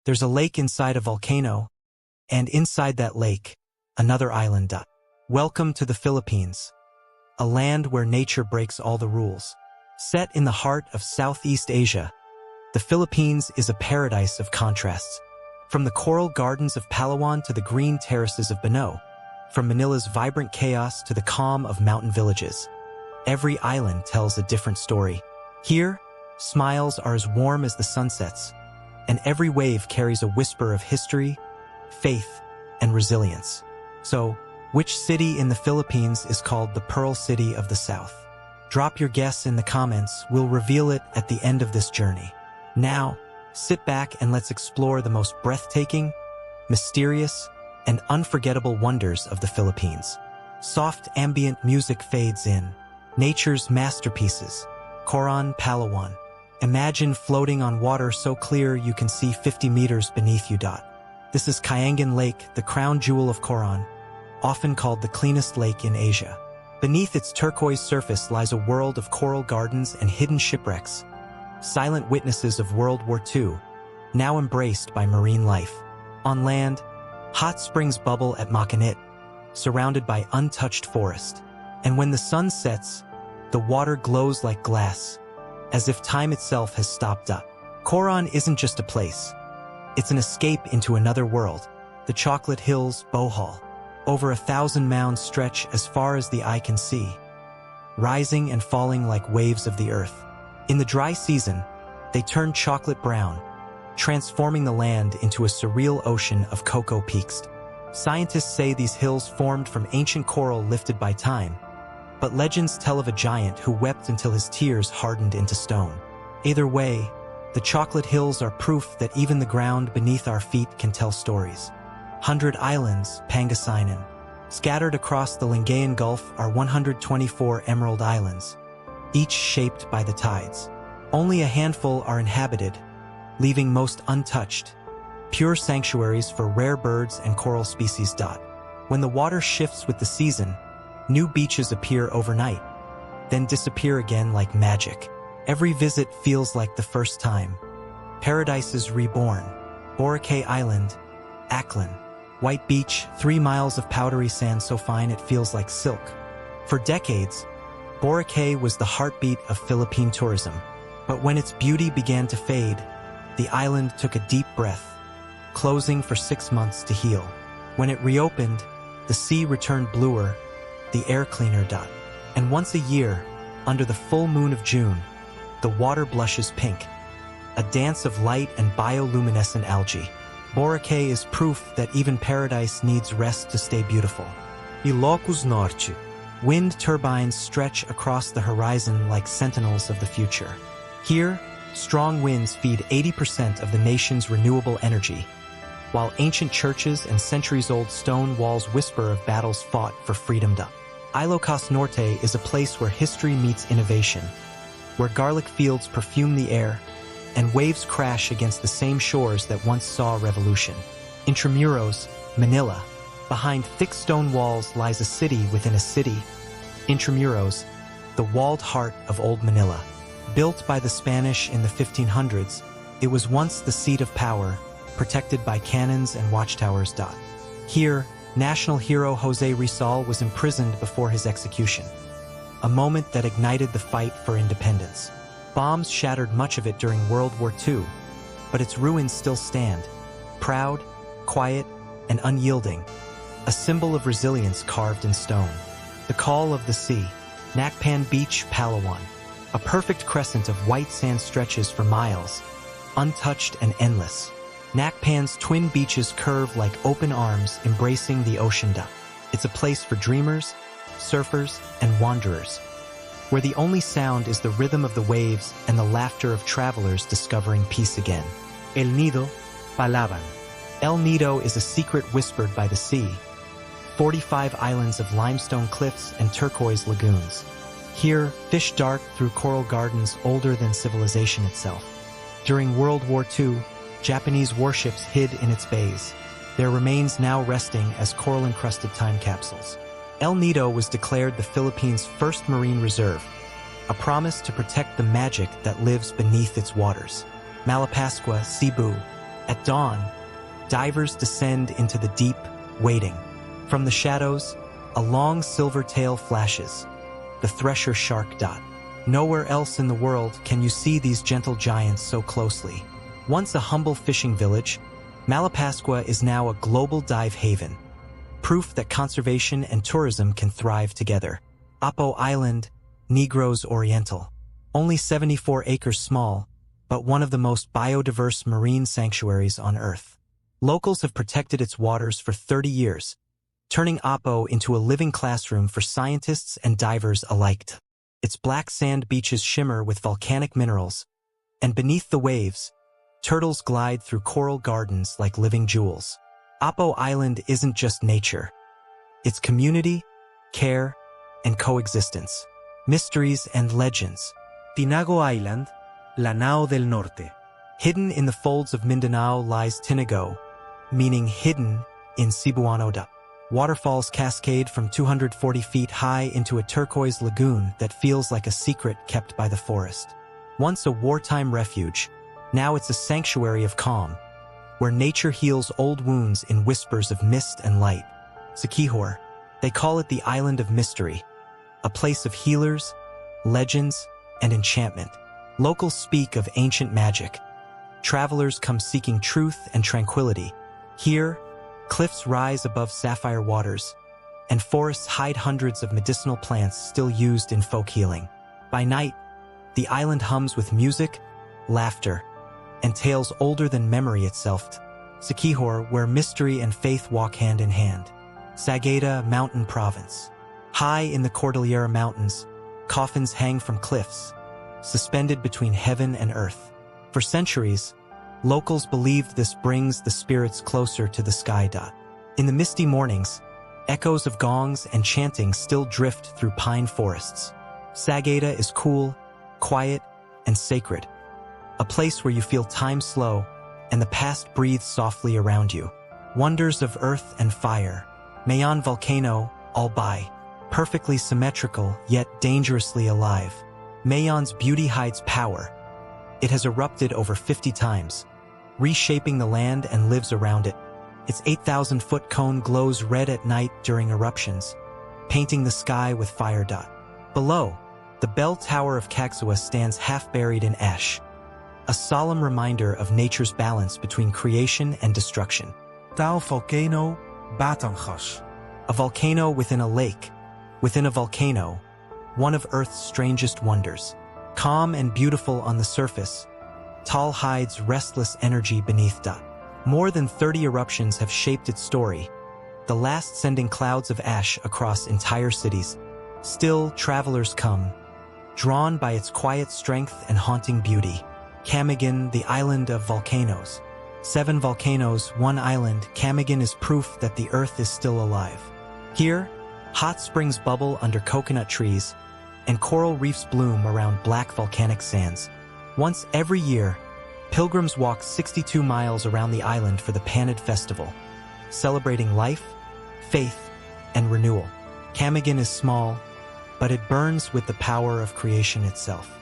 There's a lake inside a volcano, and inside that lake, another island. Welcome to the Philippines, a land where nature breaks all the rules. Set in the heart of Southeast Asia, the Philippines is a paradise of contrasts. From the coral gardens of Palawan to the green terraces of Banaue, from Manila's vibrant chaos to the calm of mountain villages, every island tells a different story. Here, smiles are as warm as the sunsets, and every wave carries a whisper of history, faith, and resilience. So, which city in the Philippines is called the Pearl City of the South? Drop your guess in the comments. We'll reveal it at the end of this journey. Now, sit back and let's explore the most breathtaking, mysterious, and unforgettable wonders of the Philippines. Soft ambient music fades in. Nature's masterpieces. Coron, Palawan. Imagine floating on water so clear you can see 50 meters beneath you. This is Kayangan Lake, the crown jewel of Coron, often called the cleanest lake in Asia. Beneath its turquoise surface lies a world of coral gardens and hidden shipwrecks, silent witnesses of World War II, now embraced by marine life. On land, hot springs bubble at Makinit, surrounded by untouched forest. And when the sun sets, the water glows like glass, as if time itself has stopped up. Coron isn't just a place. It's an escape into another world. The Chocolate Hills, Bohol. Over 1,000 mounds stretch as far as the eye can see, rising and falling like waves of the earth. In the dry season, they turn chocolate brown, transforming the land into a surreal ocean of cocoa peaks. Scientists say these hills formed from ancient coral lifted by time, but legends tell of a giant who wept until his tears hardened into stone. Either way, the Chocolate Hills are proof that even the ground beneath our feet can tell stories. 100 Islands, Pangasinan. Scattered across the Lingayen Gulf are 124 emerald islands, each shaped by the tides. Only a handful are inhabited, leaving most untouched, pure sanctuaries for rare birds and coral species. When the water shifts with the season, new beaches appear overnight, then disappear again like magic. Every visit feels like the first time. Paradise is reborn. Boracay Island, Aklan. White beach, 3 miles of powdery sand so fine it feels like silk. For decades, Boracay was the heartbeat of Philippine tourism. But when its beauty began to fade, the island took a deep breath, closing for 6 months to heal. When it reopened, the sea returned bluer, the air cleaner. And once a year, under the full moon of June, the water blushes pink, a dance of light and bioluminescent algae. Boracay is proof that even paradise needs rest to stay beautiful. Ilocos Norte. Wind turbines stretch across the horizon like sentinels of the future. Here, strong winds feed 80% of the nation's renewable energy, while ancient churches and centuries-old stone walls whisper of battles fought for freedom. Ilocos Norte is a place where history meets innovation, where garlic fields perfume the air, and waves crash against the same shores that once saw a revolution. Intramuros, Manila. Behind thick stone walls lies a city within a city. Intramuros, the walled heart of Old Manila. Built by the Spanish in the 1500s, it was once the seat of power, protected by cannons and watchtowers. Here, national hero Jose Rizal was imprisoned before his execution, a moment that ignited the fight for independence. Bombs shattered much of it during World War II, but its ruins still stand, proud, quiet, and unyielding, a symbol of resilience carved in stone. The Call of the Sea, Nakpan Beach, Palawan. A perfect crescent of white sand stretches for miles, untouched and endless. Nakpan's twin beaches curve like open arms embracing the ocean. It's a place for dreamers, surfers, and wanderers, where the only sound is the rhythm of the waves and the laughter of travelers discovering peace again. El Nido, Palawan. El Nido is a secret whispered by the sea, 45 islands of limestone cliffs and turquoise lagoons. Here, fish dart through coral gardens older than civilization itself. During World War II, Japanese warships hid in its bays, their remains now resting as coral-encrusted time capsules. El Nido was declared the Philippines' first marine reserve, a promise to protect the magic that lives beneath its waters. Malapascua, Cebu, At dawn, divers descend into the deep, waiting. From the shadows, a long silver tail flashes, the thresher shark. Nowhere else in the world can you see these gentle giants so closely. Once a humble fishing village, Malapascua is now a global dive haven, proof that conservation and tourism can thrive together. Apo Island, Negros Oriental. Only 74 acres small, but one of the most biodiverse marine sanctuaries on Earth. Locals have protected its waters for 30 years, turning Apo into a living classroom for scientists and divers alike. Its black sand beaches shimmer with volcanic minerals, and beneath the waves, turtles glide through coral gardens like living jewels. Apo Island isn't just nature. It's community, care, and coexistence. Mysteries and legends. Tinago Island, Lanao del Norte. Hidden in the folds of Mindanao lies Tinago, meaning hidden in Cebuano. Waterfalls cascade from 240 feet high into a turquoise lagoon that feels like a secret kept by the forest. Once a wartime refuge, now it's a sanctuary of calm, where nature heals old wounds in whispers of mist and light. Siquijor, they call it the Island of Mystery, a place of healers, legends, and enchantment. Locals speak of ancient magic. Travelers come seeking truth and tranquility. Here, cliffs rise above sapphire waters, and forests hide hundreds of medicinal plants still used in folk healing. By night, the island hums with music, laughter, and tales older than memory itself. Siquijor, where mystery and faith walk hand in hand. Sagada Mountain Province. High in the Cordillera Mountains, coffins hang from cliffs, suspended between heaven and earth. For centuries, locals believed this brings the spirits closer to the sky. In the misty mornings, echoes of gongs and chanting still drift through pine forests. Sagada is cool, quiet, and sacred, a place where you feel time slow and the past breathes softly around you. Wonders of earth and fire. Mayon Volcano, Albay, perfectly symmetrical yet dangerously alive. Mayon's beauty hides power. It has erupted over 50 times, reshaping the land and lives around it. Its 8,000-foot cone glows red at night during eruptions, painting the sky with fire. Below, the bell tower of Cagsua stands half-buried in ash, a solemn reminder of nature's balance between creation and destruction. Taal Volcano, Batangas. A volcano within a lake, within a volcano, one of Earth's strangest wonders. Calm and beautiful on the surface, Taal hides restless energy beneath. More than 30 eruptions have shaped its story, the last sending clouds of ash across entire cities. Still, travelers come, drawn by its quiet strength and haunting beauty. Camiguin, the island of volcanoes. 7 volcanoes, 1 island. Camiguin is proof that the Earth is still alive. Here, hot springs bubble under coconut trees, and coral reefs bloom around black volcanic sands. Once every year, pilgrims walk 62 miles around the island for the Panid Festival, celebrating life, faith, and renewal. Camiguin is small, but it burns with the power of creation itself.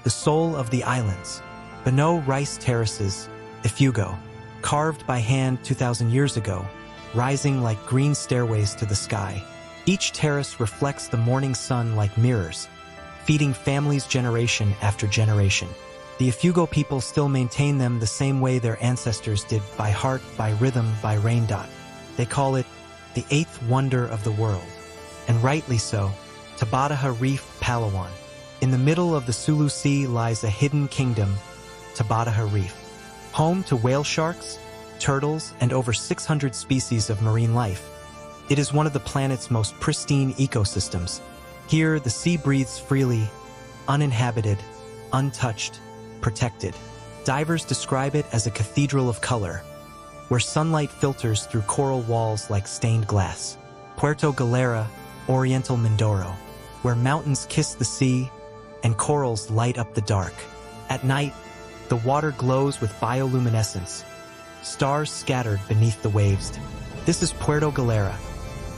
The soul of the islands. Banaue Rice Terraces, Ifugao, carved by hand 2,000 years ago, rising like green stairways to the sky. Each terrace reflects the morning sun like mirrors, feeding families generation after generation. The Ifugao people still maintain them the same way their ancestors did, by heart, by rhythm, by rain. They call it the 8th wonder of the world, and rightly so. Tabataha Reef, Palawan. In the middle of the Sulu Sea lies a hidden kingdom, Tabataha Reef, home to whale sharks, turtles, and over 600 species of marine life. It is one of the planet's most pristine ecosystems. Here, the sea breathes freely, uninhabited, untouched, protected. Divers describe it as a cathedral of color, where sunlight filters through coral walls like stained glass. Puerto Galera, Oriental Mindoro, where mountains kiss the sea and corals light up the dark. At night, the water glows with bioluminescence, stars scattered beneath the waves. This is Puerto Galera,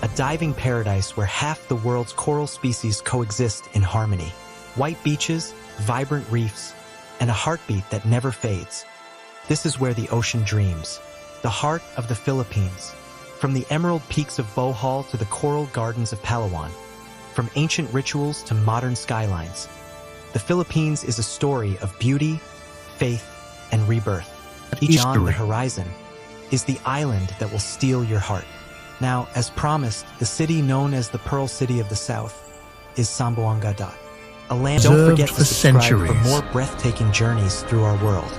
a diving paradise where half the world's coral species coexist in harmony. White beaches, vibrant reefs, and a heartbeat that never fades. This is where the ocean dreams, the heart of the Philippines. From the emerald peaks of Bohol to the coral gardens of Palawan, from ancient rituals to modern skylines, the Philippines is a story of beauty, faith, and rebirth. Beyond the horizon is the island that will steal your heart. Now, as promised, the city known as the Pearl City of the South is Zamboanga. A land. Don't forget to subscribe for more breathtaking journeys through our world.